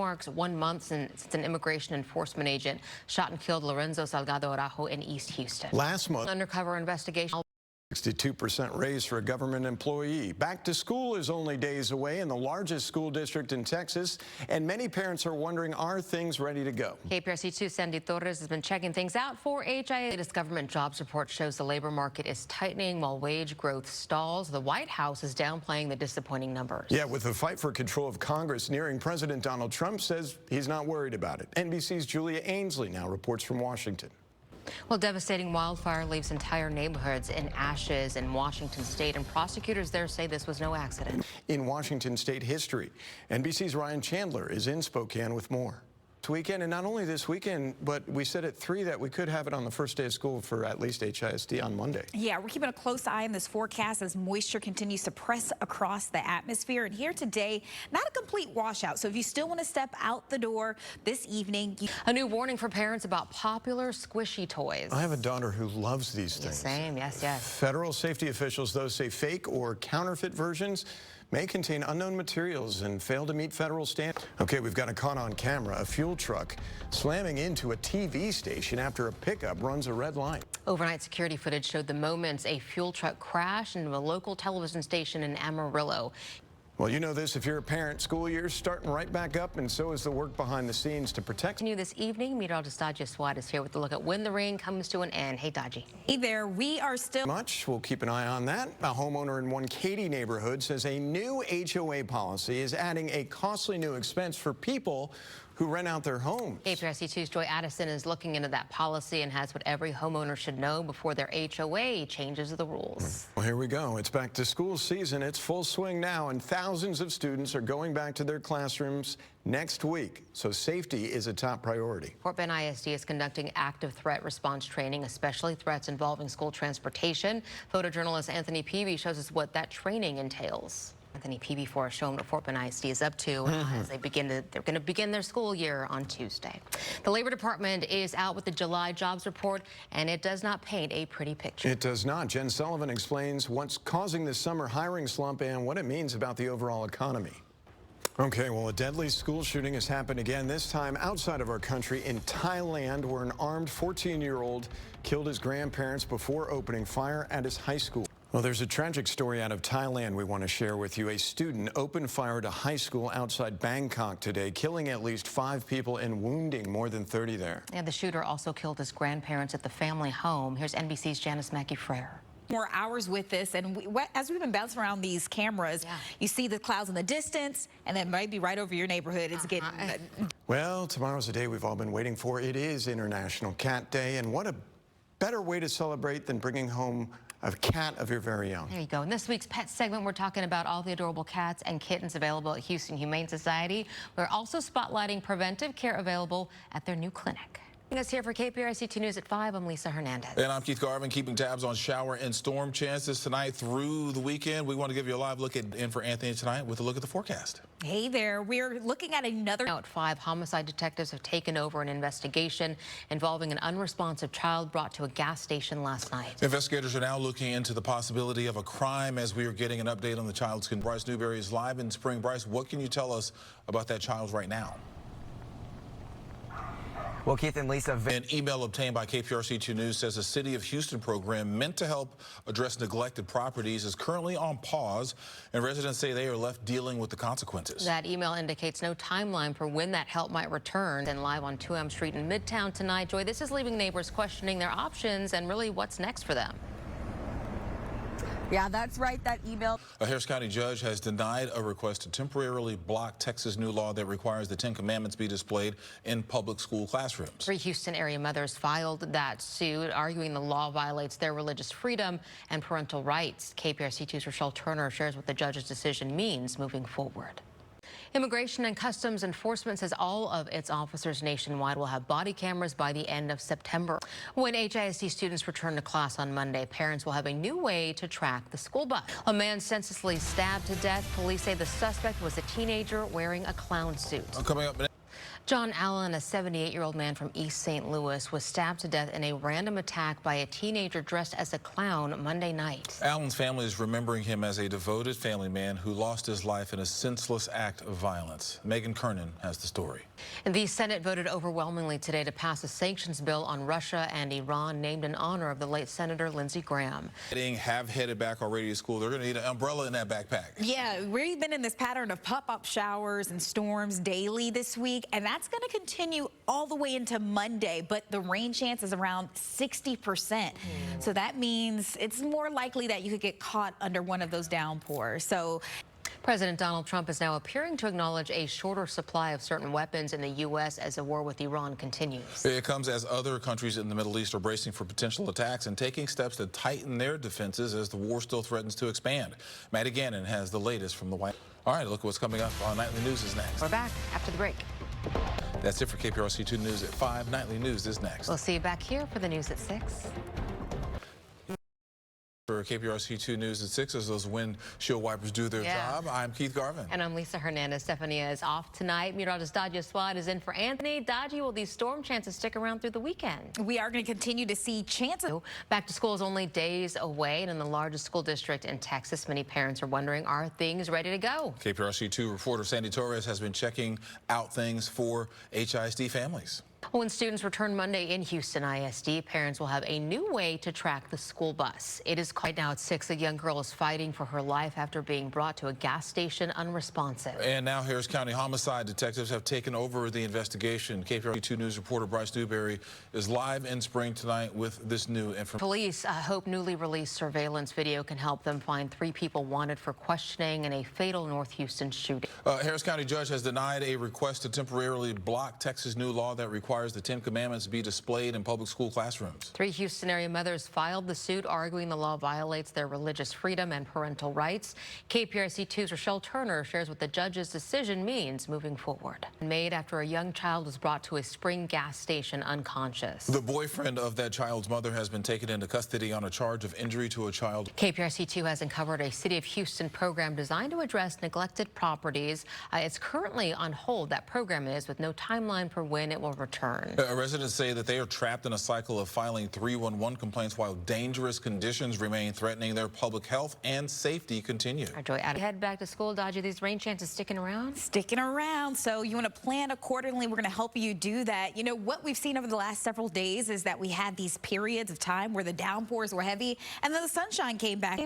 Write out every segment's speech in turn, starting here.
Marks 1 month since an immigration enforcement agent shot and killed Lorenzo Salgado Araujo in East Houston. Last month, undercover investigation. 62% raise for a government employee. Back to school is only days away in the largest school district in Texas, and many parents are wondering, are things ready to go? KPRC2's Sandy Torres has been checking things out for HIA. The latest government jobs report shows the labor market is tightening while wage growth stalls. The White House is downplaying the disappointing numbers. Yeah, with the fight for control of Congress nearing, President Donald Trump says he's not worried about it. NBC's Julia Ainsley now reports from Washington. Well, devastating wildfire leaves entire neighborhoods in ashes in Washington state, and prosecutors there say this was no accident. In Washington state history, NBC's Ryan Chandler is in Spokane with more. This weekend, and not only this weekend, but we said at 3 that we could have it on the first day of school for at least HISD on Monday. Yeah, we're keeping a close eye on this forecast as moisture continues to press across the atmosphere. And here today, not a complete washout. So if you still want to step out the door this evening. A new warning for parents about popular squishy toys. I have a daughter who loves these things. Same, yes. Federal safety officials, though, say fake or counterfeit versions may contain unknown materials and fail to meet federal standards. Okay, we've got it caught on camera, a fuel truck slamming into a TV station after a pickup runs a red light. Overnight security footage showed the moments a fuel truck crashed into a local television station in Amarillo. Well, you know this, if you're a parent, school year's starting right back up, and so is the work behind the scenes to protect you. This evening, meteorologist Dodgy Swat is here with a look at when the rain comes to an end. Hey, Dodgy. Hey there, we are still much. We'll keep an eye on that. A homeowner in one Katy neighborhood says a new HOA policy is adding a costly new expense for people who rent out their homes. KPRC2's Joy Addison is looking into that policy and has what every homeowner should know before their HOA changes the rules. Well, here we go. It's back to school season. It's full swing now, and thousands of students are going back to their classrooms next week. So safety is a top priority. Fort Bend ISD is conducting active threat response training, especially threats involving school transportation. Photojournalist Anthony Peavy shows us what that training entails. Anthony Peavy for us showing what Fort Bend ISD is up to as they're going to begin their school year on Tuesday. The Labor Department is out with the July jobs report, and it does not paint a pretty picture. It does not. Jen Sullivan explains what's causing this summer hiring slump and what it means about the overall economy. Okay, well, a deadly school shooting has happened again, this time outside of our country in Thailand, where an armed 14-year-old killed his grandparents before opening fire at his high school. Well, there's a tragic story out of Thailand we want to share with you. A student opened fire at a high school outside Bangkok today, killing at least 5 people and wounding more than 30 there. And the shooter also killed his grandparents at the family home. Here's NBC's Janice Mackey-Frere. More hours with this, and as we've been bouncing around these cameras, you see the clouds in the distance, and then maybe right over your neighborhood. It's getting well, tomorrow's the day we've all been waiting for. It is International Cat Day, and what a better way to celebrate than bringing home a cat of your very own. There you go. In this week's pet segment, we're talking about all the adorable cats and kittens available at Houston Humane Society. We're also spotlighting preventive care available at their new clinic. Us here for KPRC2 News at 5, I'm Lisa Hernandez. And I'm Keith Garvin, keeping tabs on shower and storm chances tonight through the weekend. We want to give you a live look in for Anthony tonight with a look at the forecast. Hey there, we're looking at another. Now at 5, homicide detectives have taken over an investigation involving an unresponsive child brought to a gas station last night. Investigators are now looking into the possibility of a crime as we are getting an update on the child's condition. Bryce Newberry is live in Spring. Bryce, what can you tell us about that child right now? Well, Keith and Lisa, an email obtained by KPRC2 News says a City of Houston program meant to help address neglected properties is currently on pause, and residents say they are left dealing with the consequences. That email indicates no timeline for when that help might return. And live on 2M Street in Midtown tonight, Joy, this is leaving neighbors questioning their options and really what's next for them. Yeah, that's right. That email. A Harris County judge has denied a request to temporarily block Texas' new law that requires the 10 Commandments be displayed in public school classrooms. 3 Houston area mothers filed that suit, arguing the law violates their religious freedom and parental rights. KPRC2's Rochelle Turner shares what the judge's decision means moving forward. Immigration and Customs Enforcement says all of its officers nationwide will have body cameras by the end of September. When HISD students return to class on Monday, parents will have a new way to track the school bus. A man senselessly stabbed to death. Police say the suspect was a teenager wearing a clown suit. Coming up. John Allen, a 78-year-old man from East St. Louis, was stabbed to death in a random attack by a teenager dressed as a clown Monday night. Allen's family is remembering him as a devoted family man who lost his life in a senseless act of violence. Megan Kernan has the story. And the Senate voted overwhelmingly today to pass a sanctions bill on Russia and Iran named in honor of the late Senator Lindsey Graham. Have headed back already to school. They're going to need an umbrella in that backpack. Yeah, we've been in this pattern of pop-up showers and storms daily this week, and that's going to continue all the way into Monday, but the rain chance is around 60%. So that means it's more likely that you could get caught under one of those downpours. So President Donald Trump is now appearing to acknowledge a shorter supply of certain weapons in the U.S. as the war with Iran continues. It comes as other countries in the Middle East are bracing for potential attacks and taking steps to tighten their defenses as the war still threatens to expand. Maddie Gannon has the latest from the White House. All right, look what's coming up on Nightly News is next. We're back after the break. That's it for KPRC 2 News at 5. Nightly News is next. We'll see you back here for the news at 6. For KPRC 2 News at 6, as those windshield wipers do their job, I'm Keith Garvin. And I'm Lisa Hernandez. Stephanie is off tonight. Meteorologist Dodgy Swad is in for Anthony. Dodgy, will these storm chances stick around through the weekend? we are going to continue to see chances. Back to school is only days away, and in the largest school district in Texas, many parents are wondering, are things ready to go? KPRC 2 reporter Sandy Torres has been checking out things for HISD families. When students return Monday in Houston ISD, parents will have a new way to track the school bus. It is right now at 6. A young girl is fighting for her life after being brought to a gas station unresponsive. And now Harris County homicide detectives have taken over the investigation. KPRC 2 News reporter Bryce Dewberry is live in Spring tonight with this new information. Police hope newly released surveillance video can help them find 3 people wanted for questioning in a fatal North Houston shooting. Harris County judge has denied a request to temporarily block Texas' new law that requires the 10 Commandments be displayed in public school classrooms. 3 Houston area mothers filed the suit, arguing the law violates their religious freedom and parental rights. KPRC 2's Rochelle Turner shares what the judge's decision means moving forward. Made after a young child was brought to a Spring gas station unconscious. The boyfriend of that child's mother has been taken into custody on a charge of injury to a child. KPRC 2 has uncovered a City of Houston program designed to address neglected properties. It's currently on hold, that program is, with no timeline for when it will return. Residents say that they are trapped in a cycle of filing 311 complaints while dangerous conditions remain threatening their public health and safety continue. Our Joy, head back to school. Dodgy, these rain chances sticking around? Sticking around, so you want to plan accordingly. We're going to help you do that. You know, what we've seen over the last several days is that we had these periods of time where the downpours were heavy and then the sunshine came back.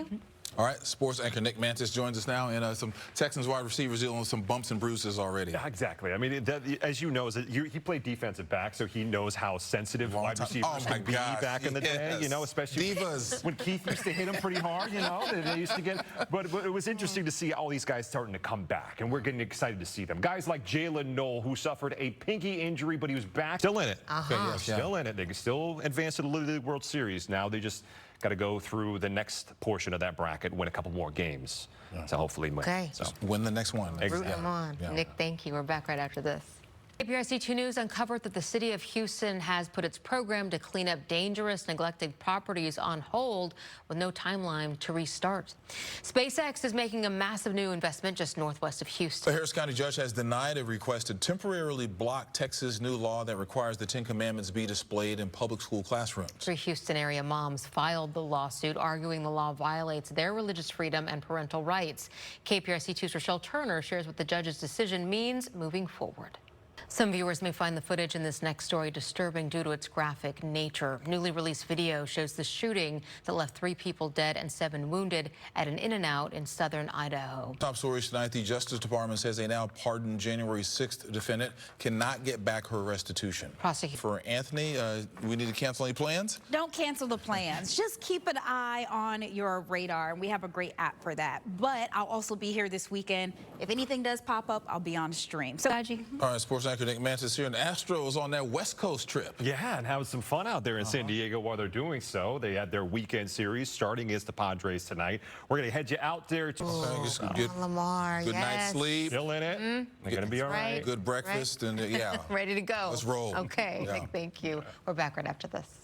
All right, sports anchor Nick Mantis joins us now, and some Texans wide receivers dealing with some bumps and bruises already. Yeah, exactly. I mean, as you know, he played defensive back, so he knows how sensitive wide receivers can be back in the day. You know, especially when Keith used to hit him pretty hard. You know, they used to get. But it was interesting to see all these guys starting to come back, and we're getting excited to see them. Guys like Jalen Knoll, who suffered a pinky injury, but he was back, still in it. Still in it. They can still advance to the Little League World Series. Now they just got to go through the next portion of that bracket, win a couple more games to hopefully win. Okay. So win the next one. Root them on. Nick, thank you. We're back right after this. KPRC 2 News uncovered that the City of Houston has put its program to clean up dangerous, neglected properties on hold with no timeline to restart. SpaceX is making a massive new investment just northwest of Houston. The Harris County judge has denied a request to temporarily block Texas' new law that requires the 10 Commandments be displayed in public school classrooms. 3 Houston area moms filed the lawsuit, arguing the law violates their religious freedom and parental rights. KPRC 2's Rochelle Turner shares what the judge's decision means moving forward. Some viewers may find the footage in this next story disturbing due to its graphic nature. Newly released video shows the shooting that left 3 people dead and 7 wounded at an In-N-Out in southern Idaho. Top stories tonight. The Justice Department says a now pardoned January 6th defendant cannot get back her restitution. For Anthony, we need to cancel any plans? Don't cancel the plans. Just keep an eye on your radar. We have a great app for that. But I'll also be here this weekend. If anything does pop up, I'll be on stream. So, all right, sports anchor Nick Mantis here, and the Astros on that West Coast trip. Yeah, and having some fun out there in San Diego while they're doing so. They had their weekend series starting against the Padres tonight. We're going to head you out there. Lamar, good night's sleep. Still in it. They're going to be all right. Good breakfast, and ready to go. Let's roll. Okay, Nick, thank you. We're back right after this.